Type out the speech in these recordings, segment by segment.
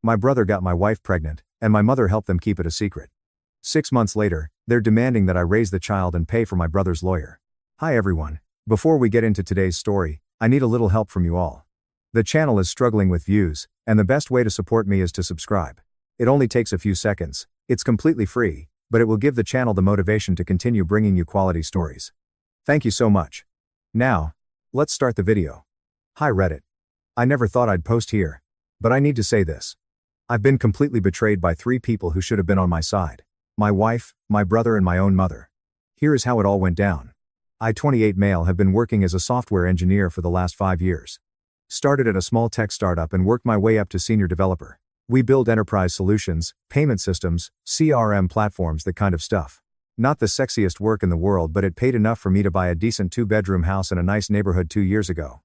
My brother got my wife pregnant, and my mother helped them keep it a secret. 6 months later, they're demanding that I raise the child and pay for my brother's lawyer. Hi everyone. Before we get into today's story, I need a little help from you all. The channel is struggling with views, and the best way to support me is to subscribe. It only takes a few seconds, it's completely free, but it will give the channel the motivation to continue bringing you quality stories. Thank you so much. Now, let's start the video. Hi Reddit. I never thought I'd post here, but I need to say this. I've been completely betrayed by 3 people who should have been on my side. My wife, my brother and my own mother. Here is how it all went down. I, 28 male, have been working as a software engineer for the last 5 years. Started at a small tech startup and worked my way up to senior developer. We build enterprise solutions, payment systems, CRM platforms, that kind of stuff. Not the sexiest work in the world, but it paid enough for me to buy a decent 2-bedroom house in a nice neighborhood 2 years ago.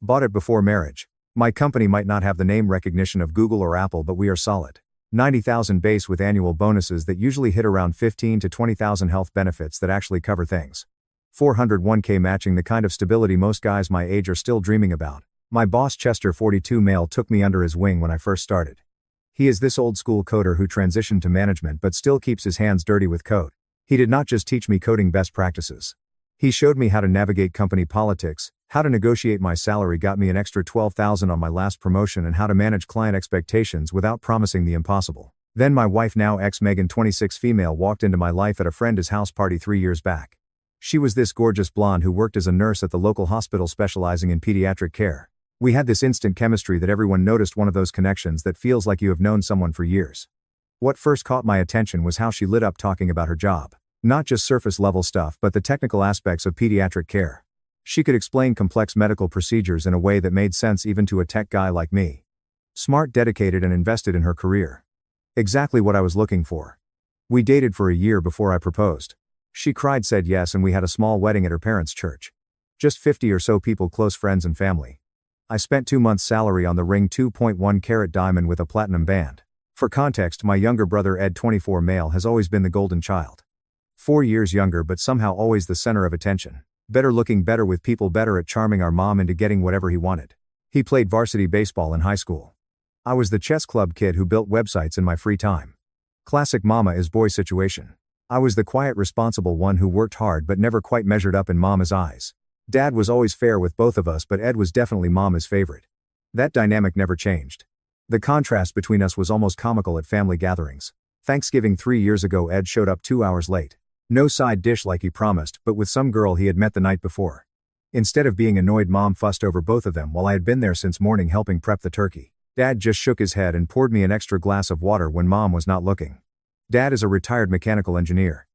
Bought it before marriage. My company might not have the name recognition of Google or Apple, but we are solid. 90,000 base with annual bonuses that usually hit around 15 to 20,000, health benefits that actually cover things. 401k matching, the kind of stability most guys my age are still dreaming about. My boss Chester, 42 male, took me under his wing when I first started. He is this old school coder who transitioned to management but still keeps his hands dirty with code. He did not just teach me coding best practices. He showed me how to navigate company politics, how to negotiate my salary, got me an extra $12,000 on my last promotion, and how to manage client expectations without promising the impossible. Then my wife, now ex-Megan, 26 female, walked into my life at a friend's house party 3 years back. She was this gorgeous blonde who worked as a nurse at the local hospital specializing in pediatric care. We had this instant chemistry that everyone noticed, one of those connections that feels like you have known someone for years. What first caught my attention was how she lit up talking about her job. Not just surface level stuff, but the technical aspects of pediatric care. She could explain complex medical procedures in a way that made sense even to a tech guy like me. Smart, dedicated, and invested in her career. Exactly what I was looking for. We dated for a year before I proposed. She cried, said yes, and we had a small wedding at her parents' church. Just 50 or so people, close friends and family. I spent 2 months' salary on the ring, 2.1 carat diamond with a platinum band. For context, my younger brother Ed, 24 male, has always been the golden child. 4 years younger, but somehow always the center of attention. Better looking, better with people, better at charming our mom into getting whatever he wanted. He played varsity baseball in high school. I was the chess club kid who built websites in my free time. Classic mama is boy situation. I was the quiet, responsible one who worked hard but never quite measured up in mama's eyes. Dad was always fair with both of us, but Ed was definitely mama's favorite. That dynamic never changed. The contrast between us was almost comical at family gatherings. Thanksgiving 3 years ago, Ed showed up 2 hours late. No side dish like he promised, but with some girl he had met the night before. Instead of being annoyed, Mom fussed over both of them while I had been there since morning helping prep the turkey. Dad just shook his head and poured me an extra glass of water when Mom was not looking. Dad is a retired mechanical engineer.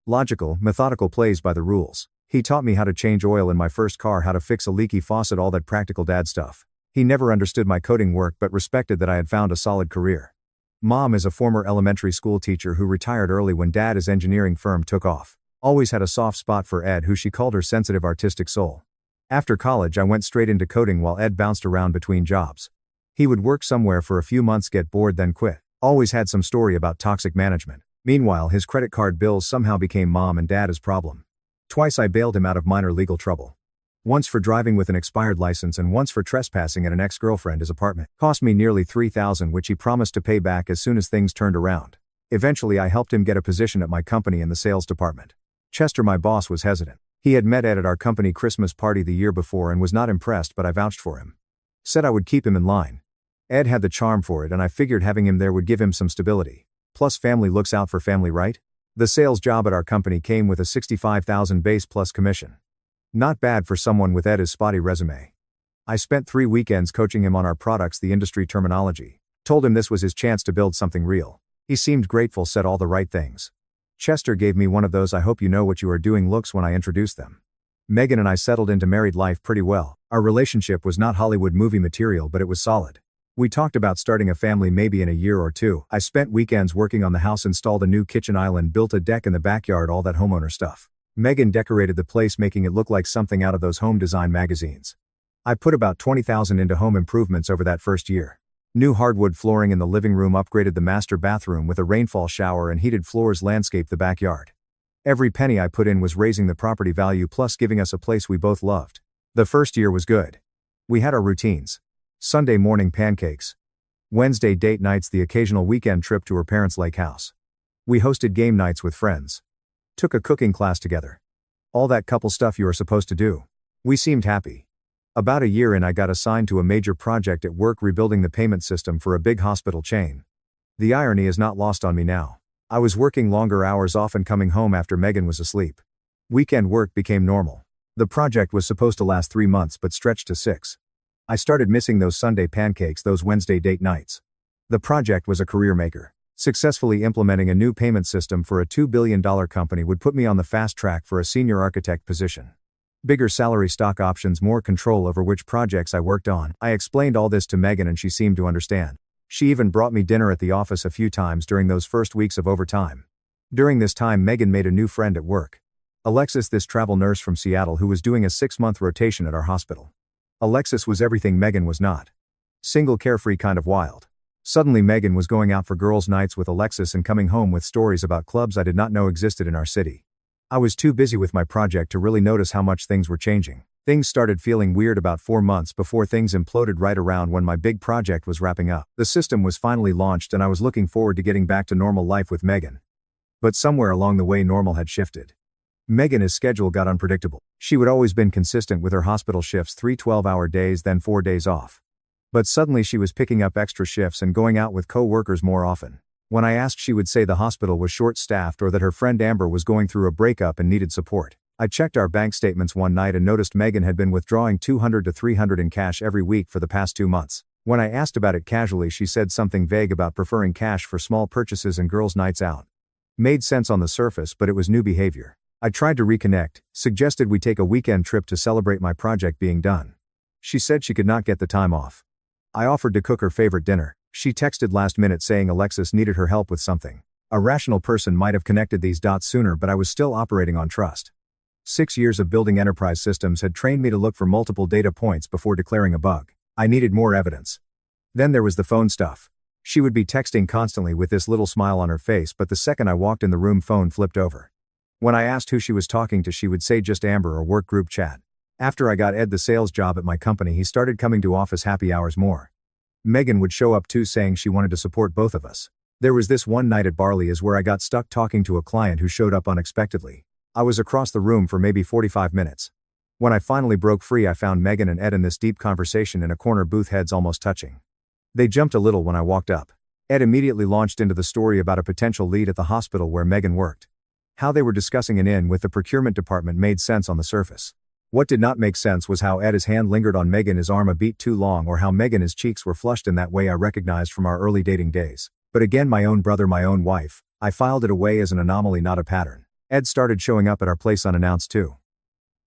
Logical, methodical, plays by the rules. He taught me how to change oil in my first car, how to fix a leaky faucet, all that practical dad stuff. He never understood my coding work but respected that I had found a solid career. Mom is a former elementary school teacher who retired early when Dad's engineering firm took off. Always had a soft spot for Ed, who she called her sensitive artistic soul. After college I went straight into coding while Ed bounced around between jobs. He would work somewhere for a few months, get bored, then quit. Always had some story about toxic management. Meanwhile, his credit card bills somehow became Mom and Dad's problem. Twice I bailed him out of minor legal trouble. Once for driving with an expired license and once for trespassing at an ex-girlfriend's apartment. Cost me nearly $3,000, which he promised to pay back as soon as things turned around. Eventually I helped him get a position at my company in the sales department. Chester, my boss, was hesitant. He had met Ed at our company Christmas party the year before and was not impressed, but I vouched for him. Said I would keep him in line. Ed had the charm for it, and I figured having him there would give him some stability. Plus, family looks out for family, right? The sales job at our company came with a $65,000 base plus commission. Not bad for someone with Ed's spotty resume. I spent 3 weekends coaching him on our products, the industry terminology. Told him this was his chance to build something real. He seemed grateful, said all the right things. Chester gave me one of those "I hope you know what you are doing" looks when I introduced them. Megan and I settled into married life pretty well. Our relationship was not Hollywood movie material, but it was solid. We talked about starting a family maybe in a year or 2. I spent weekends working on the house, installed a new kitchen island, built a deck in the backyard, all that homeowner stuff. Megan decorated the place, making it look like something out of those home design magazines. I put about $20,000 into home improvements over that first year. New hardwood flooring in the living room, upgraded the master bathroom with a rainfall shower and heated floors, landscaped the backyard. Every penny I put in was raising the property value plus giving us a place we both loved. The first year was good. We had our routines. Sunday morning pancakes. Wednesday date nights, the occasional weekend trip to her parents' lake house. We hosted game nights with friends. Took a cooking class together. All that couple stuff you are supposed to do. We seemed happy. About a year in, I got assigned to a major project at work rebuilding the payment system for a big hospital chain. The irony is not lost on me now. I was working longer hours, often coming home after Megan was asleep. Weekend work became normal. The project was supposed to last 3 months but stretched to 6. I started missing those Sunday pancakes, those Wednesday date nights. The project was a career maker. Successfully implementing a new payment system for a $2 billion company would put me on the fast track for a senior architect position. Bigger salary, stock options, more control over which projects I worked on. I explained all this to Megan and she seemed to understand. She even brought me dinner at the office a few times during those first weeks of overtime. During this time, Megan made a new friend at work. Alexis, this travel nurse from Seattle who was doing a 6-month rotation at our hospital. Alexis was everything Megan was not. Single, carefree, kind of wild. Suddenly Megan was going out for girls' nights with Alexis and coming home with stories about clubs I did not know existed in our city. I was too busy with my project to really notice how much things were changing. Things started feeling weird about 4 months before things imploded right around when my big project was wrapping up. The system was finally launched and I was looking forward to getting back to normal life with Megan. But somewhere along the way normal had shifted. Megan's schedule got unpredictable. She would always been consistent with her hospital shifts, 3 12-hour days then 4 days off. But suddenly she was picking up extra shifts and going out with co-workers more often. When I asked, she would say the hospital was short-staffed or that her friend Amber was going through a breakup and needed support. I checked our bank statements one night and noticed Megan had been withdrawing $200 to $300 in cash every week for the past 2 months. When I asked about it casually, she said something vague about preferring cash for small purchases and girls' nights out. Made sense on the surface, but it was new behavior. I tried to reconnect, suggested we take a weekend trip to celebrate my project being done. She said she could not get the time off. I offered to cook her favorite dinner. She texted last minute saying Alexis needed her help with something. A rational person might have connected these dots sooner, but I was still operating on trust. 6 years of building enterprise systems had trained me to look for multiple data points before declaring a bug. I needed more evidence. Then there was the phone stuff. She would be texting constantly with this little smile on her face, but the second I walked in the room, phone flipped over. When I asked who she was talking to, she would say just Amber or work group chat. After I got Ed the sales job at my company, he started coming to office happy hours more. Megan would show up too, saying she wanted to support both of us. There was this one night at Barley's where I got stuck talking to a client who showed up unexpectedly. I was across the room for maybe 45 minutes. When I finally broke free, I found Megan and Ed in this deep conversation in a corner booth, heads almost touching. They jumped a little when I walked up. Ed immediately launched into the story about a potential lead at the hospital where Megan worked. How they were discussing an in with the procurement department made sense on the surface. What did not make sense was how Ed's hand lingered on Megan's arm a beat too long, or how Megan's cheeks were flushed in that way I recognized from our early dating days. But again, my own brother, my own wife, I filed it away as an anomaly, not a pattern. Ed started showing up at our place unannounced too.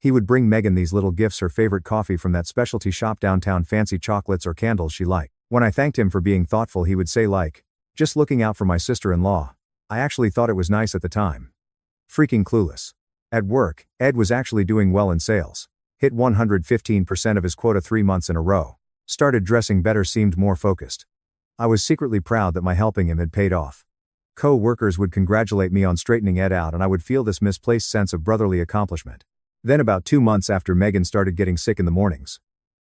He would bring Megan these little gifts, her favorite coffee from that specialty shop downtown, fancy chocolates or candles she liked. When I thanked him for being thoughtful, he would say, like, just looking out for my sister-in-law. I actually thought it was nice at the time. Freaking clueless. At work, Ed was actually doing well in sales. Hit 115% of his quota 3 months in a row. Started dressing better, seemed more focused. I was secretly proud that my helping him had paid off. Co-workers would congratulate me on straightening Ed out, and I would feel this misplaced sense of brotherly accomplishment. Then about 2 months after Megan started getting sick in the mornings,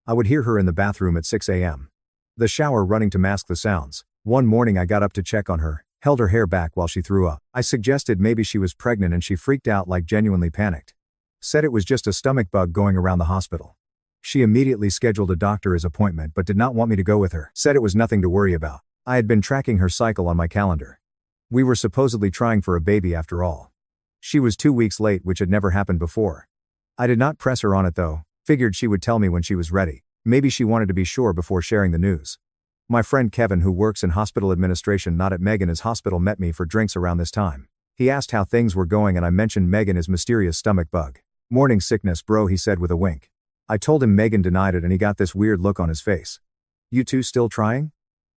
I would hear her in the bathroom at 6 a.m. The shower running to mask the sounds. One morning I got up to check on her, held her hair back while she threw up. I suggested maybe she was pregnant and she freaked out, like genuinely panicked. Said it was just a stomach bug going around the hospital. She immediately scheduled a doctor's appointment but did not want me to go with her. Said it was nothing to worry about. I had been tracking her cycle on my calendar. We were supposedly trying for a baby after all. She was 2 weeks late, which had never happened before. I did not press her on it though, figured she would tell me when she was ready. Maybe she wanted to be sure before sharing the news. My friend Kevin, who works in hospital administration not at Megan's hospital, met me for drinks around this time. He asked how things were going and I mentioned Megan's mysterious stomach bug. Morning sickness, bro, he said with a wink. I told him Megan denied it and he got this weird look on his face. You two still trying?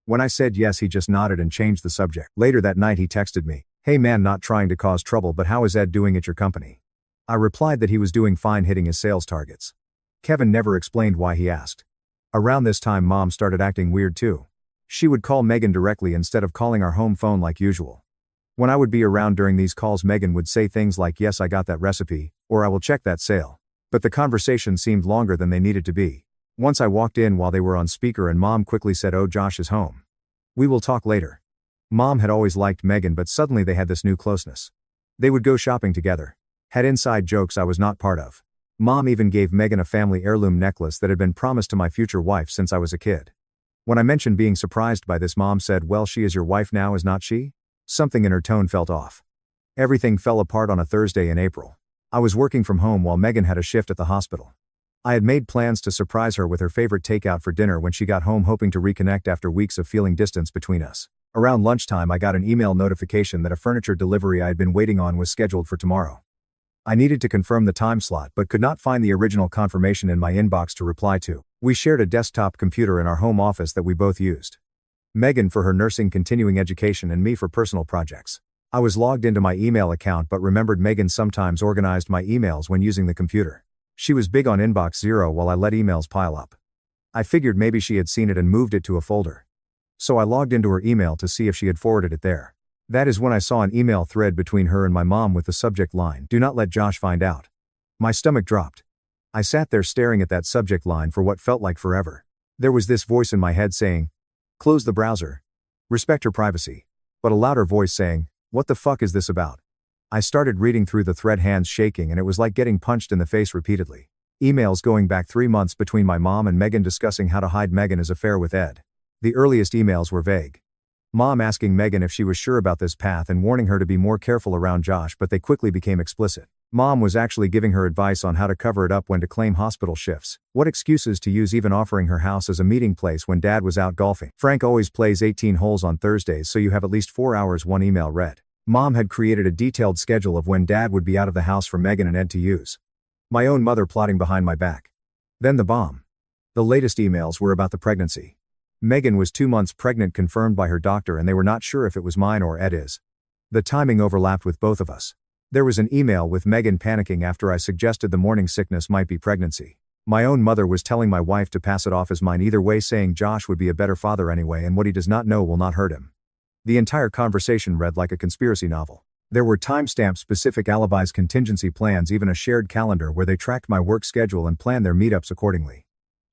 When I said yes, he just nodded and changed the subject. Later that night he texted me, hey man, not trying to cause trouble, but how is Ed doing at your company? I replied that he was doing fine, hitting his sales targets. Kevin never explained why he asked. Around this time Mom started acting weird too. She would call Megan directly instead of calling our home phone like usual. When I would be around during these calls, Megan would say things like, yes, I got that recipe, or I will check that sale. But the conversation seemed longer than they needed to be. Once I walked in while they were on speaker and Mom quickly said, oh, Josh is home. We will talk later. Mom had always liked Megan, but suddenly they had this new closeness. They would go shopping together. Had inside jokes I was not part of. Mom even gave Megan a family heirloom necklace that had been promised to my future wife since I was a kid. When I mentioned being surprised by this, Mom said, "Well, she is your wife now, is not she?" Something in her tone felt off. Everything fell apart on a Thursday in April. I was working from home while Megan had a shift at the hospital. I had made plans to surprise her with her favorite takeout for dinner when she got home, hoping to reconnect after weeks of feeling distance between us. Around lunchtime, I got an email notification that a furniture delivery I had been waiting on was scheduled for tomorrow. I needed to confirm the time slot but could not find the original confirmation in my inbox to reply to. We shared a desktop computer in our home office that we both used. Megan for her nursing continuing education and me for personal projects. I was logged into my email account but remembered Megan sometimes organized my emails when using the computer. She was big on inbox zero while I let emails pile up. I figured maybe she had seen it and moved it to a folder. So I logged into her email to see if she had forwarded it there. That is when I saw an email thread between her and my mom with the subject line, "Do not let Josh find out." My stomach dropped. I sat there staring at that subject line for what felt like forever. There was this voice in my head saying, "Close the browser. Respect her privacy." But a louder voice saying, "What the fuck is this about?" I started reading through the thread, hands shaking, and it was like getting punched in the face repeatedly. Emails going back 3 months between my mom and Megan discussing how to hide Megan's affair with Ed. The earliest emails were vague. Mom asking Megan if she was sure about this path and warning her to be more careful around Josh, but they quickly became explicit. Mom was actually giving her advice on how to cover it up, when to claim hospital shifts, what excuses to use, even offering her house as a meeting place when Dad was out golfing. Frank always plays 18 holes on Thursdays, so you have at least 4 hours, one email read. Mom had created a detailed schedule of when Dad would be out of the house for Megan and Ed to use. My own mother plotting behind my back. Then the bomb. The latest emails were about the pregnancy. Megan was 2 months pregnant, confirmed by her doctor, and they were not sure if it was mine or Ed's. The timing overlapped with both of us. There was an email with Megan panicking after I suggested the morning sickness might be pregnancy. My own mother was telling my wife to pass it off as mine either way, saying Josh would be a better father anyway and what he does not know will not hurt him. The entire conversation read like a conspiracy novel. There were timestamps, specific alibis, contingency plans, even a shared calendar where they tracked my work schedule and planned their meetups accordingly.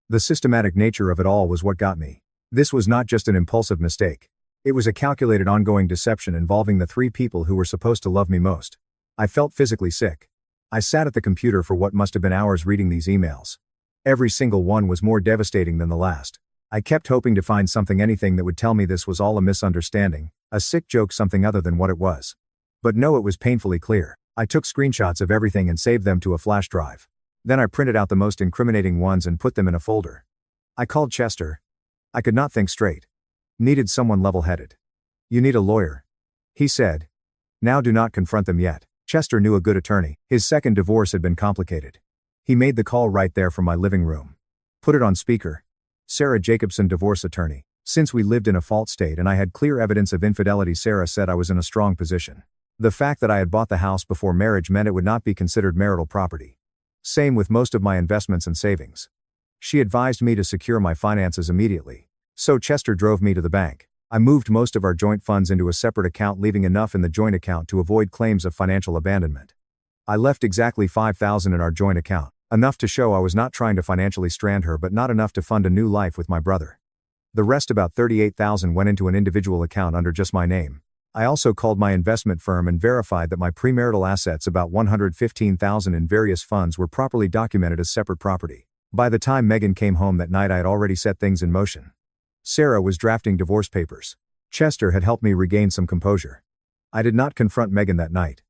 The systematic nature of it all was what got me. This was not just an impulsive mistake. It was a calculated, ongoing deception involving the 3 people who were supposed to love me most. I felt physically sick. I sat at the computer for what must have been hours reading these emails. Every single one was more devastating than the last. I kept hoping to find something, anything that would tell me this was all a misunderstanding, a sick joke, something other than what it was. But no, it was painfully clear. I took screenshots of everything and saved them to a flash drive. Then I printed out the most incriminating ones and put them in a folder. I called Chester. I could not think straight. Needed someone level-headed. "You need a lawyer," he said. "Now do not confront them yet." Chester knew a good attorney. His second divorce had been complicated. He made the call right there from my living room. Put it on speaker. Sarah Jacobson, divorce attorney. Since we lived in a fault state and I had clear evidence of infidelity, Sarah said I was in a strong position. The fact that I had bought the house before marriage meant it would not be considered marital property. Same with most of my investments and savings. She advised me to secure my finances immediately. So Chester drove me to the bank. I moved most of our joint funds into a separate account, leaving enough in the joint account to avoid claims of financial abandonment. I left exactly $5,000 in our joint account, enough to show I was not trying to financially strand her, but not enough to fund a new life with my brother. The rest, about $38,000, went into an individual account under just my name. I also called my investment firm and verified that my premarital assets, about $115,000 in various funds, were properly documented as separate property. By the time Megan came home that night, I had already set things in motion. Sarah was drafting divorce papers. Chester had helped me regain some composure. I did not confront Megan that night.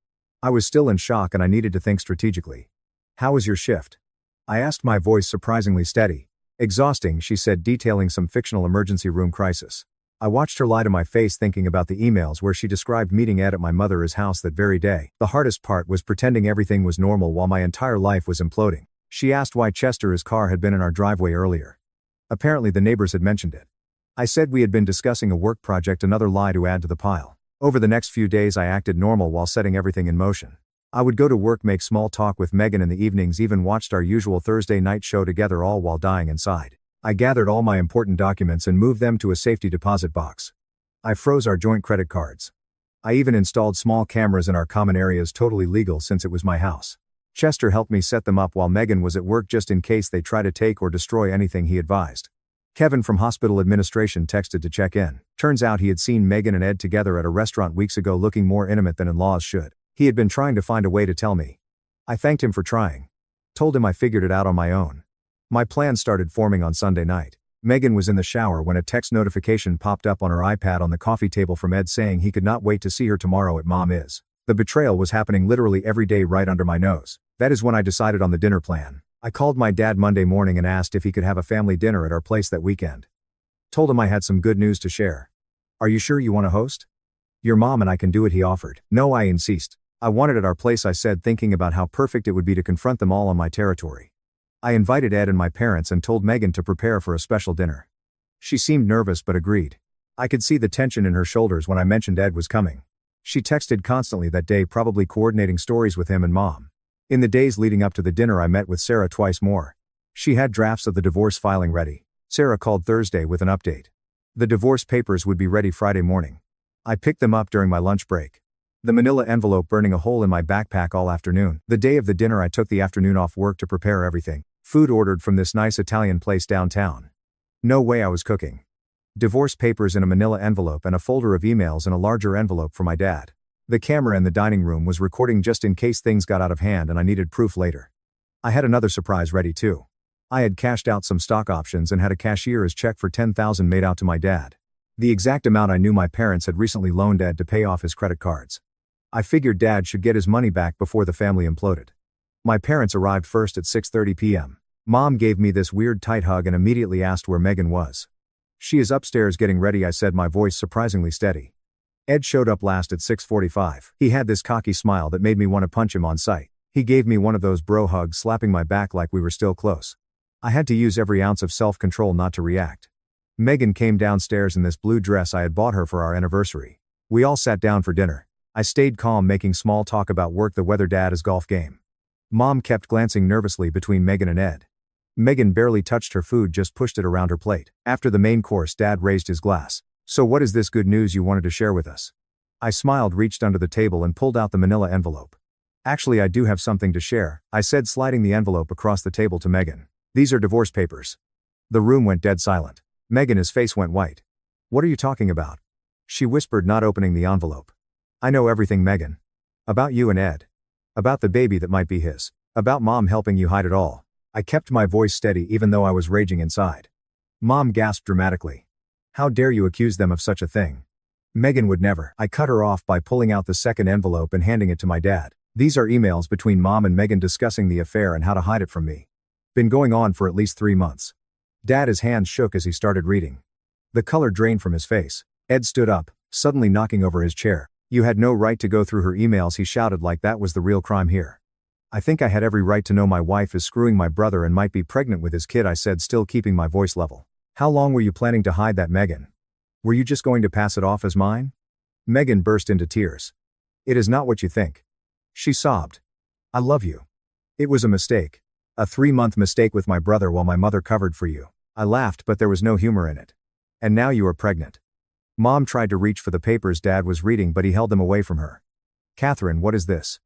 I was still in shock and I needed to think strategically. "How was your shift?" I asked, my voice surprisingly steady. "Exhausting," she said, detailing some fictional emergency room crisis. I watched her lie to my face, thinking about the emails where she described meeting Ed at my mother's house that very day. The hardest part was pretending everything was normal while my entire life was imploding. She asked why Chester's car had been in our driveway earlier. Apparently the neighbors had mentioned it. I said we had been discussing a work project, another lie to add to the pile. Over the next few days I acted normal while setting everything in motion. I would go to work, make small talk with Megan in the evenings, even watched our usual Thursday night show together, all while dying inside. I gathered all my important documents and moved them to a safety deposit box. I froze our joint credit cards. I even installed small cameras in our common areas, totally legal since it was my house. Chester helped me set them up while Megan was at work, just in case they try to take or destroy anything, he advised. Kevin from hospital administration texted to check in. Turns out he had seen Megan and Ed together at a restaurant weeks ago looking more intimate than in-laws should. He had been trying to find a way to tell me. I thanked him for trying. Told him I figured it out on my own. My plan started forming on Sunday night. Megan was in the shower when a text notification popped up on her iPad on the coffee table from Ed saying he could not wait to see her tomorrow at Mom Is. The betrayal was happening literally every day right under my nose. That is when I decided on the dinner plan. I called my dad Monday morning and asked if he could have a family dinner at our place that weekend. Told him I had some good news to share. Are you sure you want to host? Your mom and I can do it, he offered. No, I insist. I want it at our place, I said, thinking about how perfect it would be to confront them all on my territory. I invited Ed and my parents and told Megan to prepare for a special dinner. She seemed nervous but agreed. I could see the tension in her shoulders when I mentioned Ed was coming. She texted constantly that day, probably coordinating stories with him and Mom. In the days leading up to the dinner, I met with Sarah twice more. She had drafts of the divorce filing ready. Sarah called Thursday with an update. The divorce papers would be ready Friday morning. I picked them up during my lunch break. The manila envelope burning a hole in my backpack all afternoon. The day of the dinner, I took the afternoon off work to prepare everything. Food ordered from this nice Italian place downtown. No way I was cooking. Divorce papers in a manila envelope and a folder of emails in a larger envelope for my dad. The camera in the dining room was recording just in case things got out of hand and I needed proof later. I had another surprise ready too. I had cashed out some stock options and had a cashier's check for $10,000 made out to my dad. The exact amount I knew my parents had recently loaned Ed to pay off his credit cards. I figured Dad should get his money back before the family imploded. My parents arrived first at 6:30 p.m. Mom gave me this weird tight hug and immediately asked where Megan was. She is upstairs getting ready, I said, my voice surprisingly steady. Ed showed up last at 6:45. He had this cocky smile that made me want to punch him on sight. He gave me one of those bro hugs, slapping my back like we were still close. I had to use every ounce of self-control not to react. Megan came downstairs in this blue dress I had bought her for our anniversary. We all sat down for dinner. I stayed calm, making small talk about work, the weather, Dad's golf game. Mom kept glancing nervously between Megan and Ed. Megan barely touched her food, just pushed it around her plate. After the main course, Dad raised his glass. So what is this good news you wanted to share with us? I smiled, reached under the table and pulled out the manila envelope. Actually, I do have something to share, I said, sliding the envelope across the table to Megan. These are divorce papers. The room went dead silent. Megan's face went white. What are you talking about? She whispered, not opening the envelope. I know everything, Megan. About you and Ed. About the baby that might be his. About Mom helping you hide it all. I kept my voice steady even though I was raging inside. Mom gasped dramatically. How dare you accuse them of such a thing? Megan would never. I cut her off by pulling out the second envelope and handing it to my dad. These are emails between Mom and Megan discussing the affair and how to hide it from me. Been going on for at least 3 months. Dad, his hands shook as he started reading. The color drained from his face. Ed stood up, suddenly knocking over his chair. You had no right to go through her emails, he shouted, like that was the real crime here. I think I had every right to know my wife is screwing my brother and might be pregnant with his kid, I said, still keeping my voice level. How long were you planning to hide that, Megan? Were you just going to pass it off as mine? Megan burst into tears. It is not what you think. She sobbed. I love you. It was a mistake. A 3-month mistake with my brother while my mother covered for you. I laughed, but there was no humor in it. And now you are pregnant. Mom tried to reach for the papers Dad was reading, but he held them away from her. Catherine, what is this?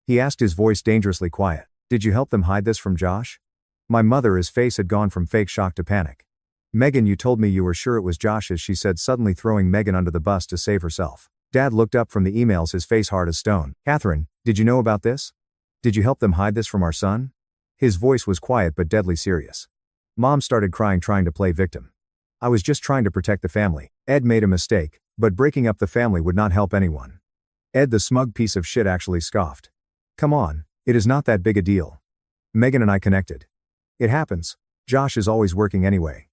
He asked, his voice dangerously quiet. Did you help them hide this from Josh? My mother, his face had gone from fake shock to panic. Megan, you told me you were sure it was Josh's, she said, suddenly throwing Megan under the bus to save herself. Dad looked up from the emails, his face hard as stone. Catherine, did you know about this? Did you help them hide this from our son? His voice was quiet but deadly serious. Mom started crying, trying to play victim. I was just trying to protect the family. Ed made a mistake, but breaking up the family would not help anyone. Ed, the smug piece of shit, actually scoffed. Come on, it is not that big a deal. Megan and I connected. It happens. Josh is always working anyway.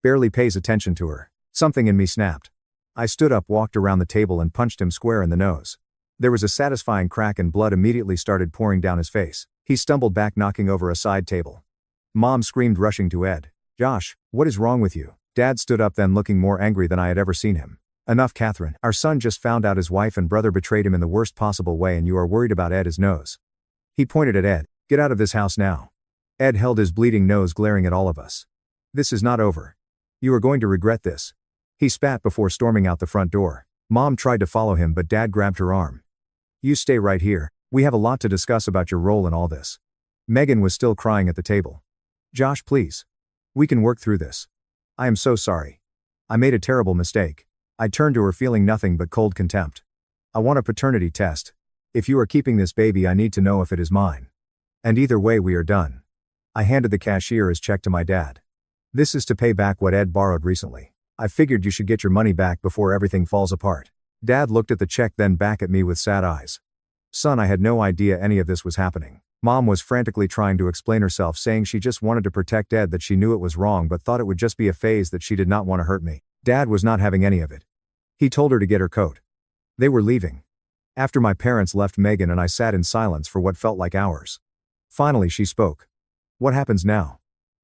Barely pays attention to her. Something in me snapped. I stood up, walked around the table and punched him square in the nose. There was a satisfying crack and blood immediately started pouring down his face. He stumbled back, knocking over a side table. Mom screamed, rushing to Ed. Josh, what is wrong with you? Dad stood up then, looking more angry than I had ever seen him. Enough, Catherine. Our son just found out his wife and brother betrayed him in the worst possible way and you are worried about Ed, his nose. He pointed at Ed. Get out of this house now. Ed held his bleeding nose, glaring at all of us. This is not over. You are going to regret this. He spat before storming out the front door. Mom tried to follow him, but Dad grabbed her arm. You stay right here. We have a lot to discuss about your role in all this. Megan was still crying at the table. Josh, please. We can work through this. I am so sorry. I made a terrible mistake. I turned to her feeling nothing but cold contempt. I want a paternity test. If you are keeping this baby, I need to know if it is mine. And either way, we are done. I handed the cashier's check to my dad. This is to pay back what Ed borrowed recently. I figured you should get your money back before everything falls apart. Dad looked at the check, then back at me with sad eyes. Son, I had no idea any of this was happening. Mom was frantically trying to explain herself, saying she just wanted to protect Ed, that she knew it was wrong but thought it would just be a phase, that she did not want to hurt me. Dad was not having any of it. He told her to get her coat. They were leaving. After my parents left, Megan and I sat in silence for what felt like hours. Finally she spoke. What happens now?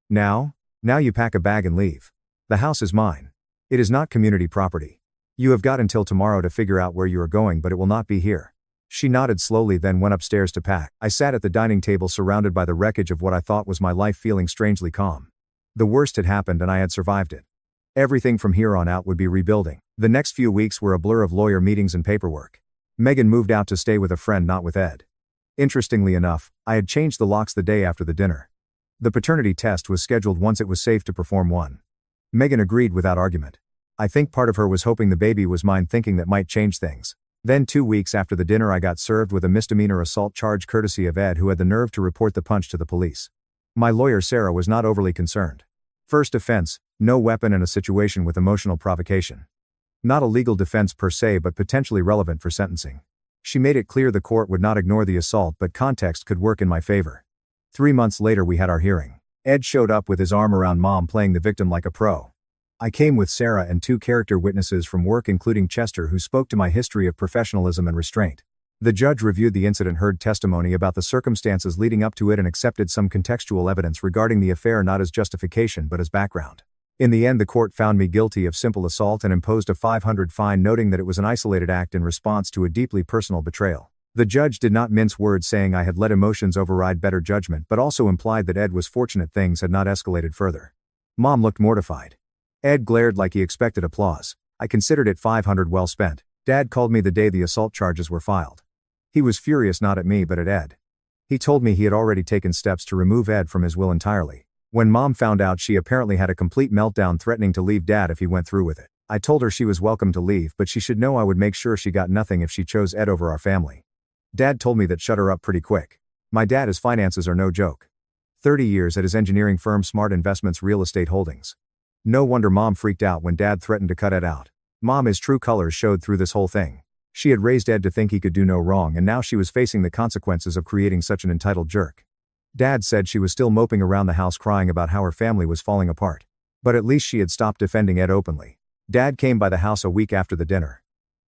Now you pack a bag and leave. The house is mine. It is not community property. You have got until tomorrow to figure out where you are going, but it will not be here. She nodded slowly, then went upstairs to pack. I sat at the dining table surrounded by the wreckage of what I thought was my life, feeling strangely calm. The worst had happened and I had survived it. Everything from here on out would be rebuilding. The next few weeks were a blur of lawyer meetings and paperwork. Megan moved out to stay with a friend, not with Ed. Interestingly enough, I had changed the locks the day after the dinner. The paternity test was scheduled once it was safe to perform one. Megan agreed without argument. I think part of her was hoping the baby was mine, thinking that might change things. Then 2 weeks after the dinner, I got served with a misdemeanor assault charge courtesy of Ed, who had the nerve to report the punch to the police. My lawyer Sarah was not overly concerned. First offense, no weapon and a situation with emotional provocation. Not a legal defense per se, but potentially relevant for sentencing. She made it clear the court would not ignore the assault, but context could work in my favor. 3 months later we had our hearing. Ed showed up with his arm around Mom, playing the victim like a pro. I came with Sarah and 2 character witnesses from work, including Chester, who spoke to my history of professionalism and restraint. The judge reviewed the incident, heard testimony about the circumstances leading up to it, and accepted some contextual evidence regarding the affair, not as justification but as background. In the end, the court found me guilty of simple assault and imposed a $500 fine, noting that it was an isolated act in response to a deeply personal betrayal. The judge did not mince words, saying I had let emotions override better judgment, but also implied that Ed was fortunate things had not escalated further. Mom looked mortified. Ed glared like he expected applause. I considered it $500 well spent. Dad called me the day the assault charges were filed. He was furious, not at me but at Ed. He told me he had already taken steps to remove Ed from his will entirely. When Mom found out, she apparently had a complete meltdown, threatening to leave Dad if he went through with it. I told her she was welcome to leave, but she should know I would make sure she got nothing if she chose Ed over our family. Dad told me that shut her up pretty quick. My dad, his finances are no joke. 30 years at his engineering firm Smart Investments Real Estate Holdings. No wonder Mom freaked out when Dad threatened to cut Ed out. Mom, his true colors showed through this whole thing. She had raised Ed to think he could do no wrong, and now she was facing the consequences of creating such an entitled jerk. Dad said she was still moping around the house, crying about how her family was falling apart. But at least she had stopped defending Ed openly. Dad came by the house a week after the dinner.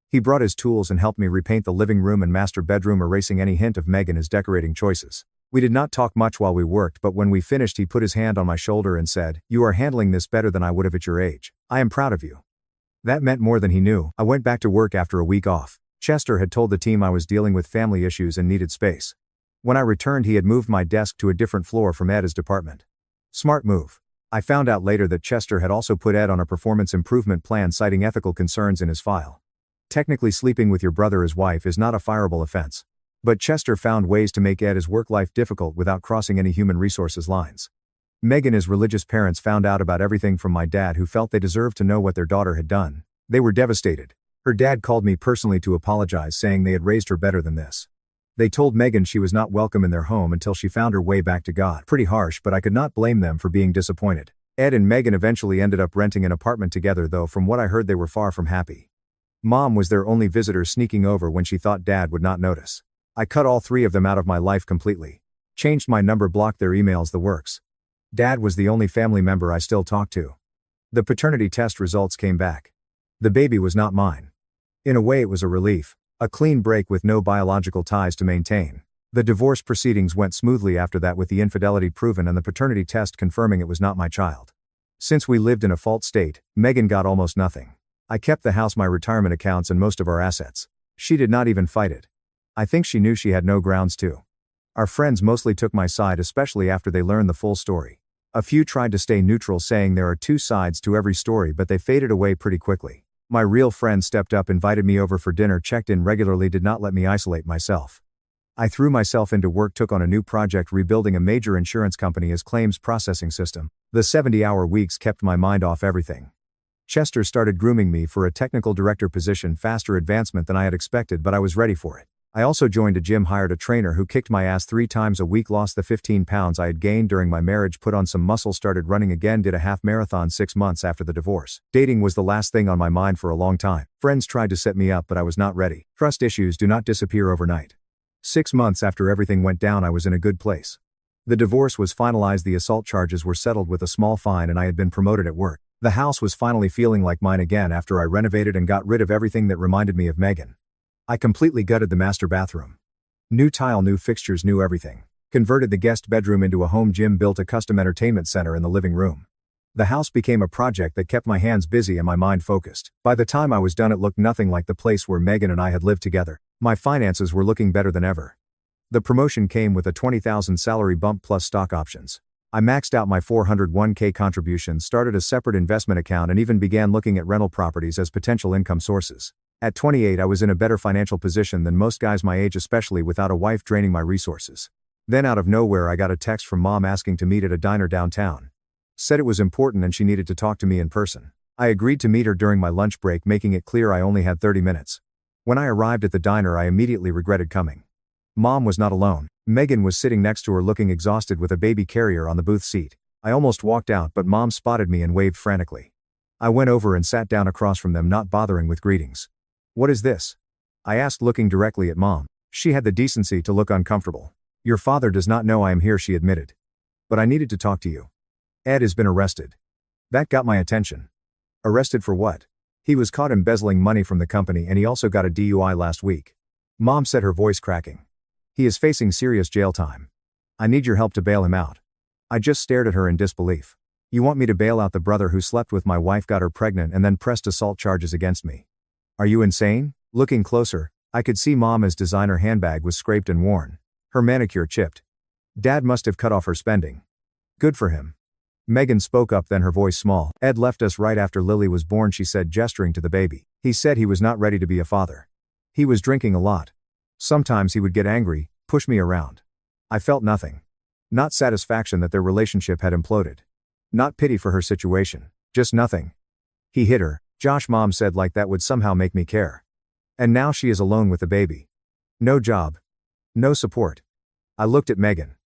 He brought his tools and helped me repaint the living room and master bedroom, erasing any hint of Meg and his decorating choices. We did not talk much while we worked, but when we finished he put his hand on my shoulder and said, "You are handling this better than I would have at your age. I am proud of you." That meant more than he knew. I went back to work after a week off. Chester had told the team I was dealing with family issues and needed space. When I returned, he had moved my desk to a different floor from Ed's department. Smart move. I found out later that Chester had also put Ed on a performance improvement plan, citing ethical concerns in his file. Technically, sleeping with your brother's wife is not a fireable offense. But Chester found ways to make Ed's work life difficult without crossing any human resources lines. Meg and his religious parents found out about everything from my dad, who felt they deserved to know what their daughter had done. They were devastated. Her dad called me personally to apologize, saying they had raised her better than this. They told Megan she was not welcome in their home until she found her way back to God. Pretty harsh, but I could not blame them for being disappointed. Ed and Megan eventually ended up renting an apartment together, though from what I heard they were far from happy. Mom was their only visitor, sneaking over when she thought Dad would not notice. I cut all 3 of them out of my life completely. Changed my number, blocked their emails, the works. Dad was the only family member I still talked to. The paternity test results came back. The baby was not mine. In a way it was a relief. A clean break with no biological ties to maintain. The divorce proceedings went smoothly after that, with the infidelity proven and the paternity test confirming it was not my child. Since we lived in a fault state, Megan got almost nothing. I kept the house, my retirement accounts, and most of our assets. She did not even fight it. I think she knew she had no grounds to. Our friends mostly took my side, especially after they learned the full story. A few tried to stay neutral, saying there are 2 sides to every story, but they faded away pretty quickly. My real friend stepped up, invited me over for dinner, checked in regularly, did not let me isolate myself. I threw myself into work, took on a new project rebuilding a major insurance company as claims processing system. The 70-hour weeks kept my mind off everything. Chester started grooming me for a technical director position, faster advancement than I had expected, but I was ready for it. I also joined a gym, hired a trainer who kicked my ass 3 times a week, lost the 15 pounds I had gained during my marriage, put on some muscle, started running again, did a half marathon 6 months after the divorce. Dating was the last thing on my mind for a long time. Friends tried to set me up, but I was not ready. Trust issues do not disappear overnight. 6 months after everything went down, I was in a good place. The divorce was finalized, the assault charges were settled with a small fine, and I had been promoted at work. The house was finally feeling like mine again after I renovated and got rid of everything that reminded me of Megan. I completely gutted the master bathroom. New tile, new fixtures, new everything. Converted the guest bedroom into a home gym, built a custom entertainment center in the living room. The house became a project that kept my hands busy and my mind focused. By the time I was done, it looked nothing like the place where Megan and I had lived together. My finances were looking better than ever. The promotion came with a $20,000 salary bump plus stock options. I maxed out my 401k contribution, started a separate investment account, and even began looking at rental properties as potential income sources. At 28, I was in a better financial position than most guys my age, especially without a wife draining my resources. Then out of nowhere, I got a text from Mom asking to meet at a diner downtown. Said it was important and she needed to talk to me in person. I agreed to meet her during my lunch break, making it clear I only had 30 minutes. When I arrived at the diner, I immediately regretted coming. Mom was not alone. Megan was sitting next to her, looking exhausted with a baby carrier on the booth seat. I almost walked out, but Mom spotted me and waved frantically. I went over and sat down across from them, not bothering with greetings. "What is this?" I asked, looking directly at Mom. She had the decency to look uncomfortable. "Your father does not know I am here," she admitted. "But I needed to talk to you. Ed has been arrested." That got my attention. "Arrested for what?" "He was caught embezzling money from the company, and he also got a DUI last week." Mom said, her voice cracking. "He is facing serious jail time. I need your help to bail him out." I just stared at her in disbelief. "You want me to bail out the brother who slept with my wife, got her pregnant, and then pressed assault charges against me? Are you insane?" Looking closer, I could see Mom's designer handbag was scraped and worn. Her manicure chipped. Dad must have cut off her spending. "Good for him." Megan spoke up, then her voice small. "Ed left us right after Lily was born," she said, gesturing to the baby. "He said he was not ready to be a father. He was drinking a lot. Sometimes he would get angry, push me around." I felt nothing. Not satisfaction that their relationship had imploded. Not pity for her situation. Just nothing. "He hit her, Josh," Mom said, like that would somehow make me care. "And now she is alone with the baby. No job. No support." I looked at Megan.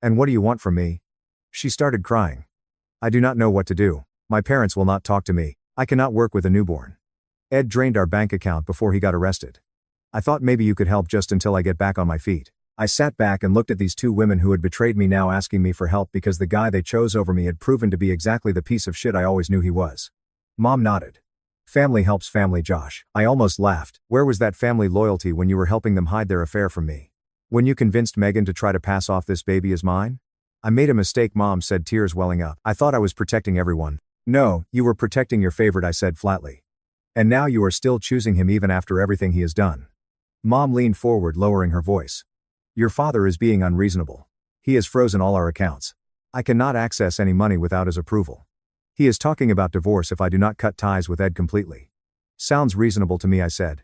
"And what do you want from me?" She started crying. "I do not know what to do. My parents will not talk to me. I cannot work with a newborn. Ed drained our bank account before he got arrested. I thought maybe you could help just until I get back on my feet." I sat back and looked at these two women who had betrayed me, now asking me for help because the guy they chose over me had proven to be exactly the piece of shit I always knew he was. Mom nodded. "Family helps family, Josh." I almost laughed. "Where was that family loyalty when you were helping them hide their affair from me? When you convinced Megan to try to pass off this baby as mine?" "I made a mistake," Mom said, tears welling up. "I thought I was protecting everyone." "No, you were protecting your favorite," I said flatly. "And now you are still choosing him even after everything he has done." Mom leaned forward, lowering her voice. "Your father is being unreasonable. He has frozen all our accounts. I cannot access any money without his approval. He is talking about divorce if I do not cut ties with Ed completely." "Sounds reasonable to me," I said.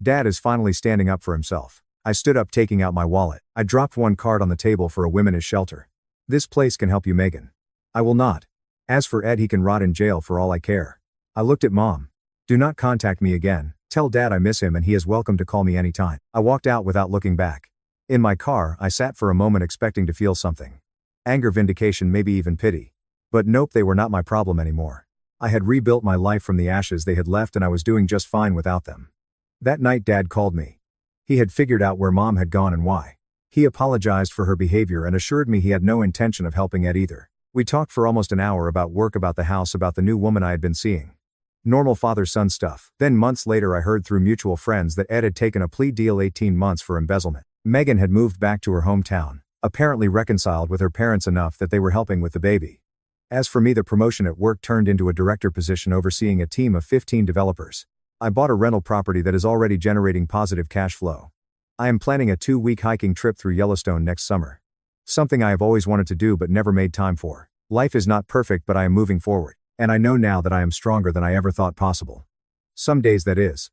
"Dad is finally standing up for himself." I stood up, taking out my wallet. I dropped one card on the table for a women's shelter. "This place can help you, Megan." "I will not. As for Ed, he can rot in jail for all I care." I looked at Mom. "Do not contact me again. Tell Dad I miss him and he is welcome to call me anytime." I walked out without looking back. In my car, I sat for a moment expecting to feel something. Anger, vindication, maybe even pity. But nope, they were not my problem anymore. I had rebuilt my life from the ashes they had left, and I was doing just fine without them. That night Dad called me. He had figured out where Mom had gone and why. He apologized for her behavior and assured me he had no intention of helping Ed either. We talked for almost an hour about work, about the house, about the new woman I had been seeing. Normal father-son stuff. Then months later I heard through mutual friends that Ed had taken a plea deal, 18 months for embezzlement. Megan had moved back to her hometown, apparently reconciled with her parents enough that they were helping with the baby. As for me, the promotion at work turned into a director position overseeing a team of 15 developers. I bought a rental property that is already generating positive cash flow. I am planning a 2-week hiking trip through Yellowstone next summer. Something I have always wanted to do but never made time for. Life is not perfect, but I am moving forward. And I know now that I am stronger than I ever thought possible. Some days that is.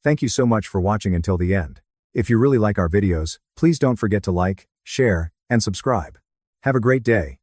Thank you so much for watching until the end. If you really like our videos, please don't forget to like, share, and subscribe. Have a great day.